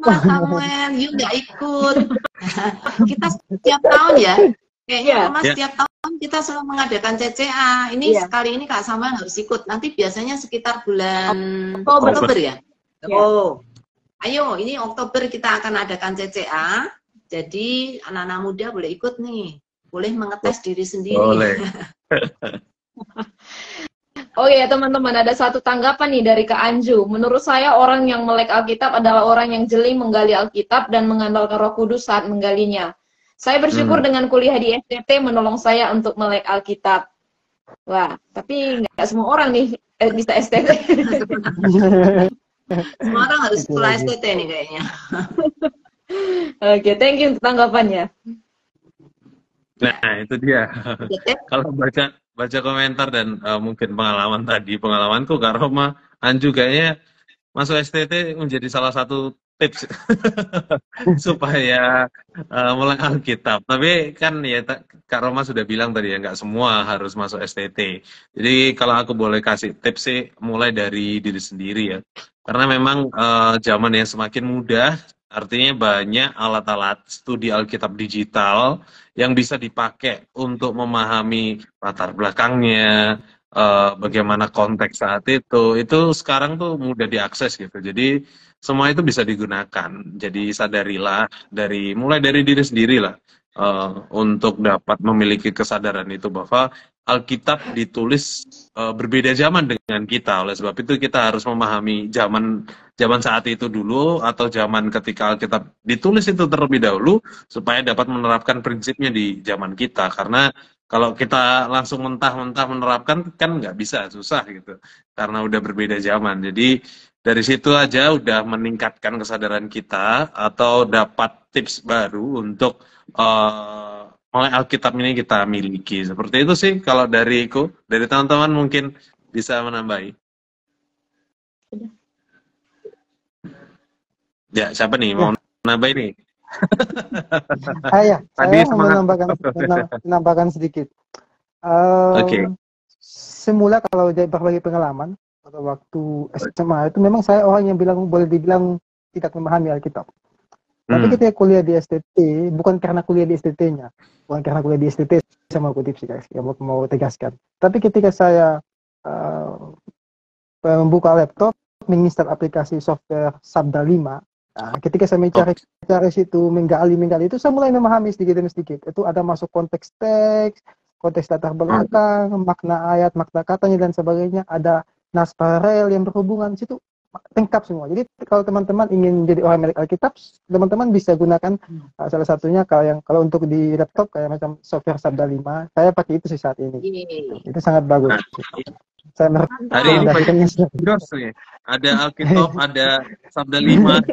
Samuel, you nggak ikut. Kita setiap tahun ya. Kayaknya setiap tahun kita selalu mengadakan CCA. Ini sekali ini Kak Samuel harus ikut. Nanti biasanya sekitar bulan Oktober ya. Oh. Ayo, ini Oktober kita akan adakan CCA, jadi anak-anak muda boleh ikut nih, boleh mengetes diri sendiri. Boleh. Oke teman-teman, ada satu tanggapan nih dari Kak Anju. Menurut saya orang yang melek Alkitab adalah orang yang jeli menggali Alkitab dan mengandalkan Roh Kudus saat menggalinya. Saya bersyukur dengan kuliah di STT menolong saya untuk melek Alkitab. Wah, tapi nggak semua orang nih bisa STT. Semua orang harus sekolah STT nih kayaknya. Oke, thank you untuk tanggapannya. Nah, itu dia. Kalau baca komentar dan mungkin pengalamanku Kak Roma, Anju kayaknya masuk STT menjadi salah satu tips supaya melek Alkitab. Tapi kan ya Kak Roma sudah bilang tadi ya, nggak semua harus masuk STT. Jadi kalau aku boleh kasih tips sih, mulai dari diri sendiri ya. Karena memang zaman yang semakin mudah, artinya banyak alat-alat studi Alkitab digital yang bisa dipakai untuk memahami latar belakangnya, bagaimana konteks saat itu sekarang tuh mudah diakses gitu. Jadi semua itu bisa digunakan. Jadi sadarilah mulai dari diri sendiri lah, untuk dapat memiliki kesadaran itu bahwa Alkitab ditulis berbeda zaman dengan kita. Oleh sebab itu kita harus memahami zaman saat itu dulu, atau zaman ketika Alkitab ditulis itu terlebih dahulu, supaya dapat menerapkan prinsipnya di zaman kita. Karena kalau kita langsung mentah-mentah menerapkan kan nggak bisa, susah gitu. Karena udah berbeda zaman. Jadi dari situ aja udah meningkatkan kesadaran kita, atau dapat tips baru untuk mulai Alkitab ini kita miliki. Seperti itu sih kalau dariku. Dari teman-teman mungkin bisa menambahi. Ya, siapa nih mau menambah ini? Saya mau menambahkan sedikit. Oke. Semula kalau berbagi pengalaman pada waktu SMA itu memang saya orang yang boleh dibilang tidak memahami Alkitab. Tapi ketika kuliah di STT, bukan karena kuliah di STT-nya, bukan karena kuliah di STT sama kutip sih guys, yang mau tegaskan. Tapi ketika saya membuka laptop, menginstal aplikasi software Sabda 5, ketika saya mencari situ, menggali itu, saya mulai memahami sedikit demi sedikit. Itu ada masuk konteks teks, konteks latar belakang, makna ayat, makna katanya dan sebagainya. Ada nas paralel yang berhubungan situ. Lengkap semua. Jadi kalau teman-teman ingin jadi orang milik Alkitab, teman-teman bisa gunakan salah satunya kalau untuk di laptop kayak macam software Sabda 5, saya pakai itu sih saat ini. Itu sangat bagus. Saya hari ini ada Alkitab, ada Sabda 5.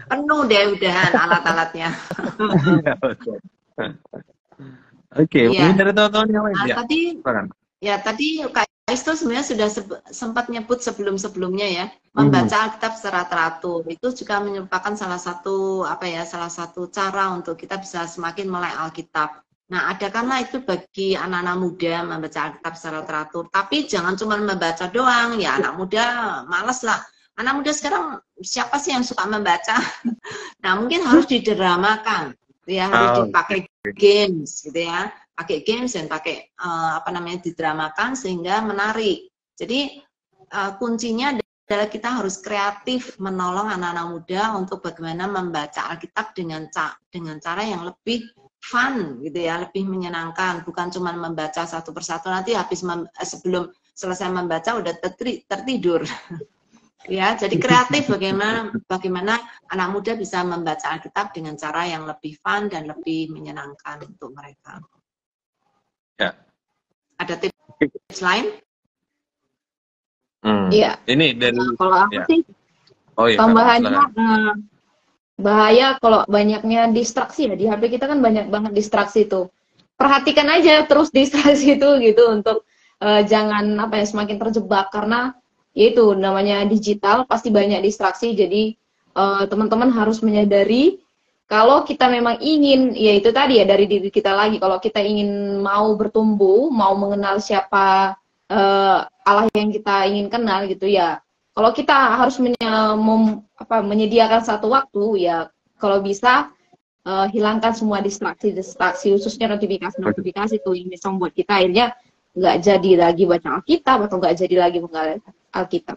Penuh deh udahan alat-alatnya. Oke, mungkin dari teman-teman yang lain. Tadi Kak Isto sebenarnya sudah sempat nyebut sebelumnya ya, membaca Alkitab secara teratur. Itu juga merupakan salah satu cara untuk kita bisa semakin melek Alkitab. Nah, adakanlah itu bagi anak-anak muda membaca Alkitab secara teratur. Tapi jangan cuma membaca doang, ya anak muda males lah. Anak muda sekarang siapa sih yang suka membaca? Nah, mungkin harus didramakan, ya harus dipakai games, gitu ya. Pakai games dan pakai didramakan sehingga menarik. Jadi kuncinya adalah kita harus kreatif menolong anak-anak muda untuk bagaimana membaca Alkitab dengan cara yang lebih fun, gitu ya, lebih menyenangkan. Bukan cuma membaca satu persatu, nanti sebelum selesai membaca udah tertidur. Ya, jadi kreatif bagaimana anak muda bisa membaca Alkitab dengan cara yang lebih fun dan lebih menyenangkan untuk mereka. Ya. Ada tips lain? Iya. Ini dari kalau aku sih tambahannya bahaya kalau banyaknya distraksi ya, di HP kita kan banyak banget distraksi tuh. Perhatikan aja terus distraksi itu gitu untuk jangan semakin terjebak, karena yaitu namanya digital pasti banyak distraksi. Jadi teman-teman harus menyadari kalau kita memang ingin, ya itu tadi ya dari diri kita lagi, kalau kita ingin mau bertumbuh, mau mengenal siapa Allah yang kita ingin kenal gitu ya, kalau kita harus menyediakan satu waktu ya, kalau bisa hilangkan semua distraksi khususnya notifikasi tuh yang bisa membuat kita akhirnya nggak jadi lagi baca Alkitab atau nggak jadi lagi menggali Alkitab.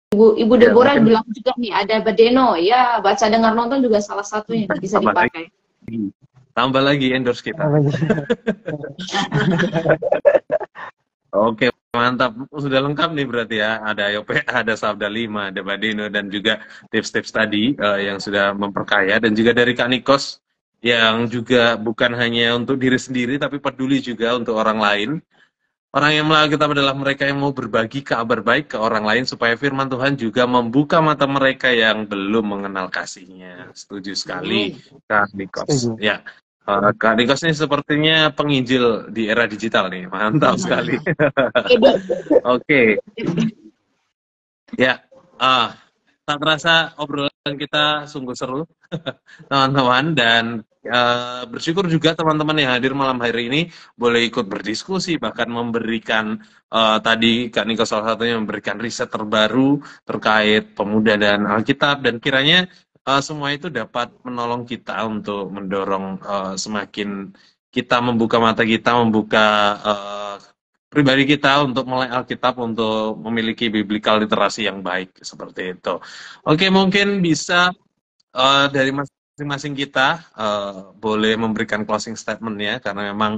Ibu Deborah bilang juga nih ada Badeno, ya baca dengar nonton juga salah satunya bisa dipakai. Tambah lagi endorse kita. Oke, mantap. Sudah lengkap nih berarti ya. Ada IOPA, ada Sabda 5, ada Badeno, dan juga tips-tips tadi yang sudah memperkaya. Dan juga dari Kak Nikos yang juga bukan hanya untuk diri sendiri, tapi peduli juga untuk orang lain. Orang yang melek Alkitab adalah mereka yang mau berbagi kabar baik ke orang lain supaya firman Tuhan juga membuka mata mereka yang belum mengenal kasih-Nya. Setuju sekali, Kak Nikos. Ya, Kak Nikos ini sepertinya penginjil di era digital nih, mantap sekali. Oke. Ya, tak terasa obrolan kita sungguh seru, teman-teman, dan bersyukur juga teman-teman yang hadir malam hari ini boleh ikut berdiskusi, bahkan memberikan tadi Kak Niko salah satunya memberikan riset terbaru terkait pemuda dan Alkitab, dan kiranya semua itu dapat menolong kita untuk mendorong semakin kita membuka mata kita, membuka pribadi kita untuk melek Alkitab, untuk memiliki biblical literasi yang baik seperti itu. Oke, mungkin bisa dari masing-masing kita boleh memberikan closing statement ya, karena memang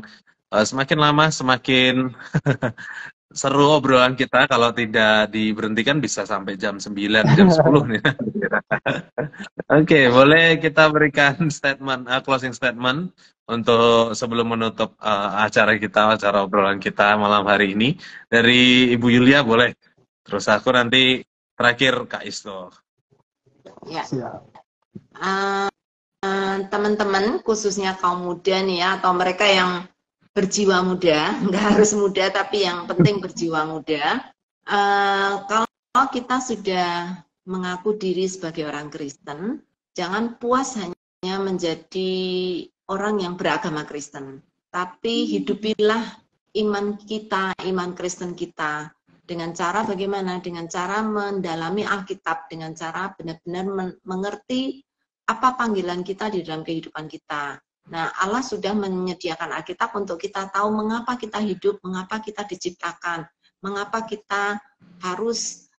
semakin lama semakin seru obrolan kita. Kalau tidak diberhentikan bisa sampai jam 9, jam 10 nih. Oke, boleh kita berikan statement, closing statement untuk sebelum menutup acara obrolan kita malam hari ini. Dari Ibu Yulia boleh. Terus aku nanti terakhir Kak Isto. Ya. Teman-teman khususnya kaum muda nih ya, atau mereka yang berjiwa muda, nggak harus muda tapi yang penting berjiwa muda. Kalau kita sudah mengaku diri sebagai orang Kristen, jangan puas hanya menjadi orang yang beragama Kristen. Tapi hidupilah iman kita, iman Kristen kita. Dengan cara bagaimana? Dengan cara mendalami Alkitab, dengan cara benar-benar mengerti apa panggilan kita di dalam kehidupan kita. Nah, Allah sudah menyediakan Alkitab untuk kita tahu mengapa kita hidup, mengapa kita diciptakan, mengapa kita harus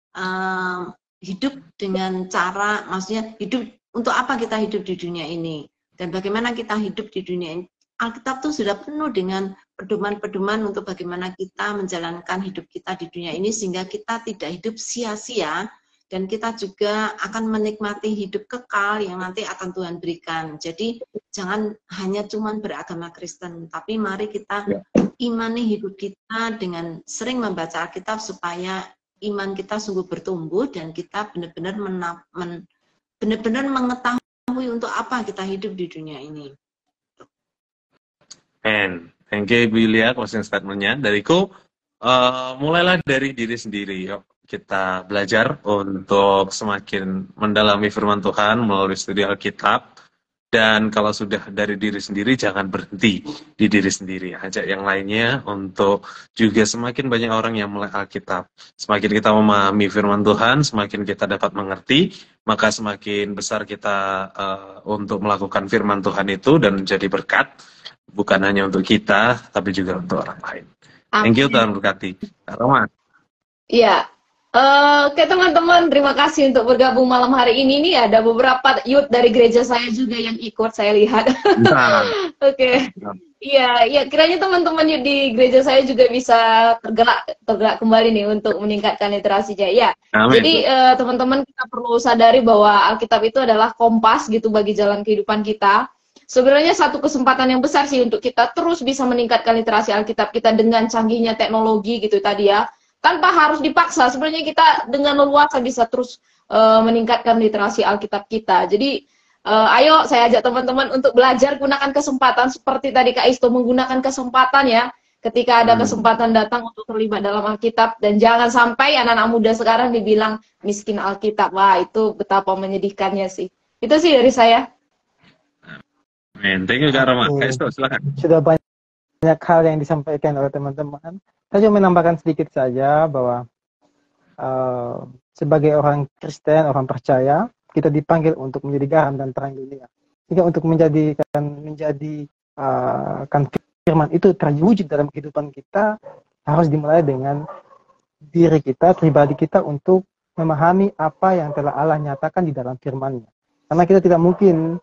hidup dengan cara, maksudnya hidup, untuk apa kita hidup di dunia ini, dan bagaimana kita hidup di dunia ini. Alkitab itu sudah penuh dengan pedoman-pedoman untuk bagaimana kita menjalankan hidup kita di dunia ini, sehingga kita tidak hidup sia-sia, dan kita juga akan menikmati hidup kekal yang nanti akan Tuhan berikan. Jadi jangan hanya cuman beragama Kristen, tapi mari kita imani hidup kita dengan sering membaca Alkitab supaya iman kita sungguh bertumbuh dan kita benar-benar benar-benar mengetahui untuk apa kita hidup di dunia ini. And thank you Ibu Yulia closing statement-nya. Dariku, mulailah dari diri sendiri. Yuk kita belajar untuk semakin mendalami firman Tuhan melalui studi Alkitab. Dan kalau sudah dari diri sendiri, jangan berhenti di diri sendiri. Ajak yang lainnya untuk juga semakin banyak orang yang mulai Alkitab. Semakin kita memahami firman Tuhan, semakin kita dapat mengerti, maka semakin besar kita untuk melakukan firman Tuhan itu dan menjadi berkat. Bukan hanya untuk kita, tapi juga untuk orang lain. Thank you, Tuhan berkati. Roma. Iya. Oke teman-teman, terima kasih untuk bergabung malam hari ini. Nih ada beberapa youth dari gereja saya juga yang ikut, saya lihat. Oke. Iya, kiranya teman-teman youth di gereja saya juga bisa tergerak kembali nih untuk meningkatkan literasinya. Ya. Jadi teman-teman kita perlu sadari bahwa Alkitab itu adalah kompas gitu bagi jalan kehidupan kita. Sebenarnya satu kesempatan yang besar sih untuk kita terus bisa meningkatkan literasi Alkitab kita dengan canggihnya teknologi gitu tadi ya. Tanpa harus dipaksa, sebenarnya kita dengan leluasa bisa terus meningkatkan literasi Alkitab kita. Jadi, ayo saya ajak teman-teman untuk belajar, gunakan kesempatan, seperti tadi Kak Isto menggunakan kesempatan ya, ketika ada kesempatan datang untuk terlibat dalam Alkitab, dan jangan sampai anak-anak muda sekarang dibilang miskin Alkitab. Wah, itu betapa menyedihkannya sih. Itu sih dari saya. Thank you Kak Roma. Kak Isto, silakan. Sudah banyak hal yang disampaikan oleh teman-teman. Saya cuma menambahkan sedikit saja bahwa sebagai orang Kristen, orang percaya, kita dipanggil untuk menjadi garam dan terang dunia. Jika untuk menjadi firman itu terwujud dalam kehidupan kita, harus dimulai dengan diri kita, pribadi kita, untuk memahami apa yang telah Allah nyatakan di dalam firman-Nya. Karena kita tidak mungkin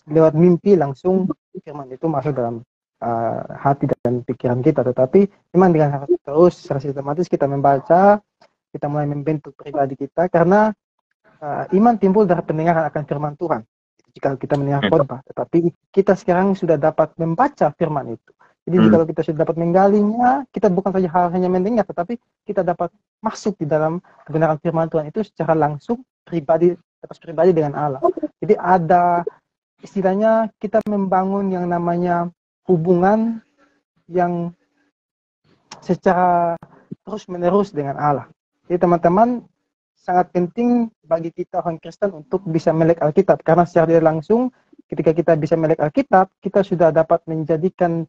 lewat mimpi langsung firman itu masuk dalam hati dan pikiran kita, tetapi memang dengan harus terus secara sistematis kita membaca, kita mulai membentuk pribadi kita, karena iman timbul dari pendengaran akan firman Tuhan. Jika kita mendengar khotbah, tetapi kita sekarang sudah dapat membaca firman itu. Jadi kalau kita sudah dapat menggalinya, kita bukan saja hanya mendengar, tetapi kita dapat masuk di dalam kebenaran firman Tuhan itu secara langsung pribadi dengan Allah. Jadi ada istilahnya kita membangun yang namanya hubungan yang secara terus-menerus dengan Allah. Jadi teman-teman, sangat penting bagi kita orang Kristen untuk bisa melek Alkitab, karena secara tidak langsung ketika kita bisa melek Alkitab, kita sudah dapat menjadikan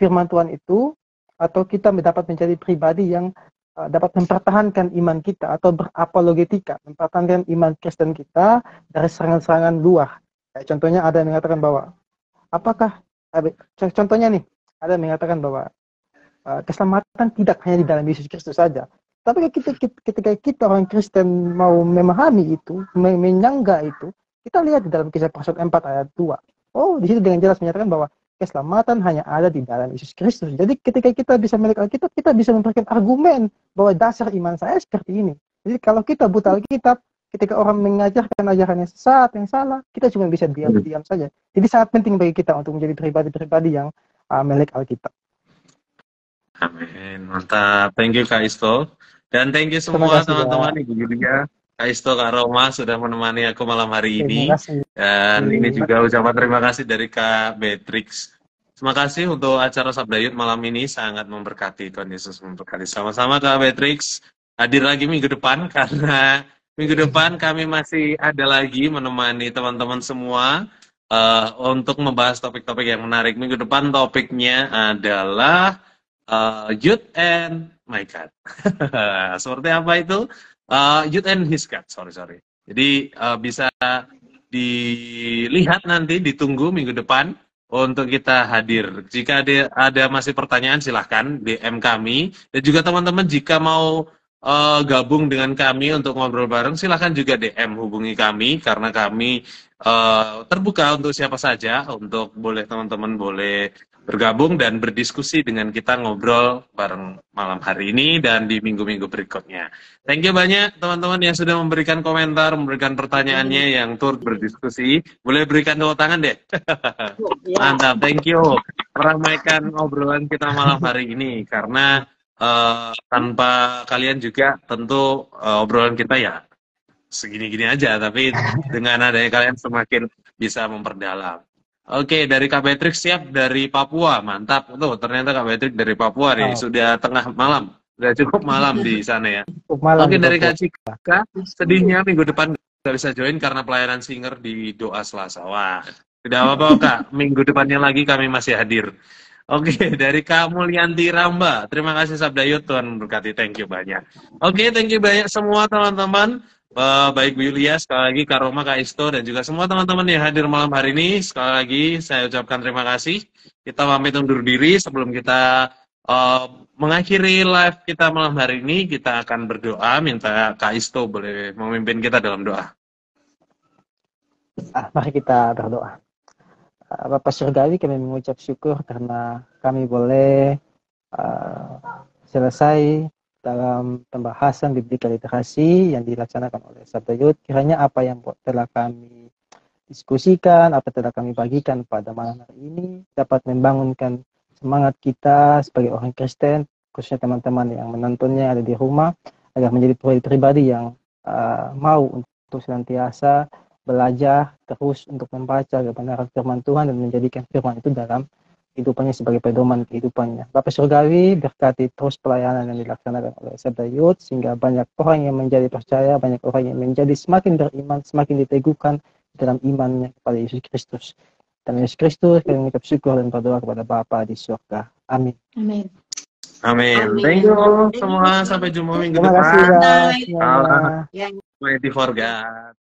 firman Tuhan itu, atau kita dapat menjadi pribadi yang dapat mempertahankan iman kita atau berapologetika, mempertahankan iman Kristen kita dari serangan-serangan luar. Contohnya ada yang mengatakan bahwa contohnya nih, ada yang mengatakan bahwa keselamatan tidak hanya di dalam Yesus Kristus saja. Tapi ketika kita orang Kristen mau memahami itu, menyangga itu, kita lihat di dalam Kisah Rasul 4 ayat 2. Oh, di situ dengan jelas menyatakan bahwa keselamatan hanya ada di dalam Yesus Kristus. Jadi ketika kita bisa melek Alkitab, kita bisa memberikan argumen bahwa dasar iman saya seperti ini. Jadi kalau kita buta Alkitab, ketika orang mengajarkan ajaran yang sesat, yang salah, kita cuma bisa diam saja. Jadi sangat penting bagi kita untuk menjadi pribadi-pribadi yang melek Alkitab. Amin. Mantap. Thank you Kak Isto. Dan thank you semua teman-teman, Ibu Yulia, Kak Isto, Kak Roma sudah menemani aku malam hari ini. Dan ini juga ucapan terima kasih dari Kak Beatrix. Terima kasih untuk acara Sabda Youth malam ini, sangat memberkati. Tuhan Yesus memberkati. Sama-sama Kak Beatrix. Hadir lagi minggu depan, karena minggu depan kami masih ada lagi menemani teman-teman semua untuk membahas topik-topik yang menarik. Minggu depan topiknya adalah Youth and My God. Seperti apa itu? Youth and His God, sorry. Jadi bisa dilihat nanti, ditunggu minggu depan untuk kita hadir. Jika ada masih pertanyaan silahkan DM kami, dan juga teman-teman jika mau gabung dengan kami untuk ngobrol bareng silahkan juga DM hubungi kami, karena kami terbuka untuk siapa saja, untuk teman-teman boleh bergabung dan berdiskusi dengan kita, ngobrol bareng malam hari ini dan di minggu-minggu berikutnya. Thank you banyak teman-teman yang sudah memberikan komentar, memberikan pertanyaannya, yang turut berdiskusi. Boleh berikan tepuk tangan deh. Mantap, thank you. Meramaikan obrolan kita malam hari ini, karena tanpa kalian juga tentu obrolan kita ya segini-gini aja, tapi dengan adanya kalian semakin bisa memperdalam. Oke, dari Kak Patrick siap dari Papua, mantap. Tuh, ternyata Kak Patrick dari Papua nih, sudah tengah malam, sudah cukup malam di sana ya. Oke, dari Kak Cika, sedihnya minggu depan nggak bisa join karena pelayanan singer di doa Selasa. Wah, tidak apa-apa Kak, minggu depannya lagi kami masih hadir. Oke, dari Kak Mulyanti Ramba, terima kasih Sabda Yud, Tuhan berkati, thank you banyak. Oke, thank you banyak semua teman-teman. Baik Bu Yulia, sekali lagi Kak Roma, Kak Isto, dan juga semua teman-teman yang hadir malam hari ini. Sekali lagi saya ucapkan terima kasih. Kita pamit undur diri. Sebelum kita mengakhiri live kita malam hari ini, kita akan berdoa. Minta Kak Isto boleh memimpin kita dalam doa. Mari kita berdoa. Bapak Surgawi, kami mengucap syukur karena kami boleh selesai dalam pembahasan biblika literasi yang dilaksanakan oleh Sabda Yud. Kiranya apa yang telah kami diskusikan, apa telah kami bagikan pada malam hari ini dapat membangunkan semangat kita sebagai orang Kristen, khususnya teman-teman yang menontonnya ada di rumah, agar menjadi pribadi yang mau untuk senantiasa belajar terus untuk membaca kebenaran firman Tuhan dan menjadikan firman itu dalam kehidupannya sebagai pedoman kehidupannya. Bapak Surgawi, berkati terus pelayanan yang dilaksanakan oleh Sabda Yud, sehingga banyak orang yang menjadi percaya, banyak orang yang menjadi semakin beriman, semakin diteguhkan dalam imannya kepada Yesus Kristus. Dan Yesus Kristus, kami mengucap syukur dan berdoa kepada Bapa di surga. Amin. Amin. Amin. Thank you semua. Sampai jumpa minggu depan. Terima kasih, Mighty for God.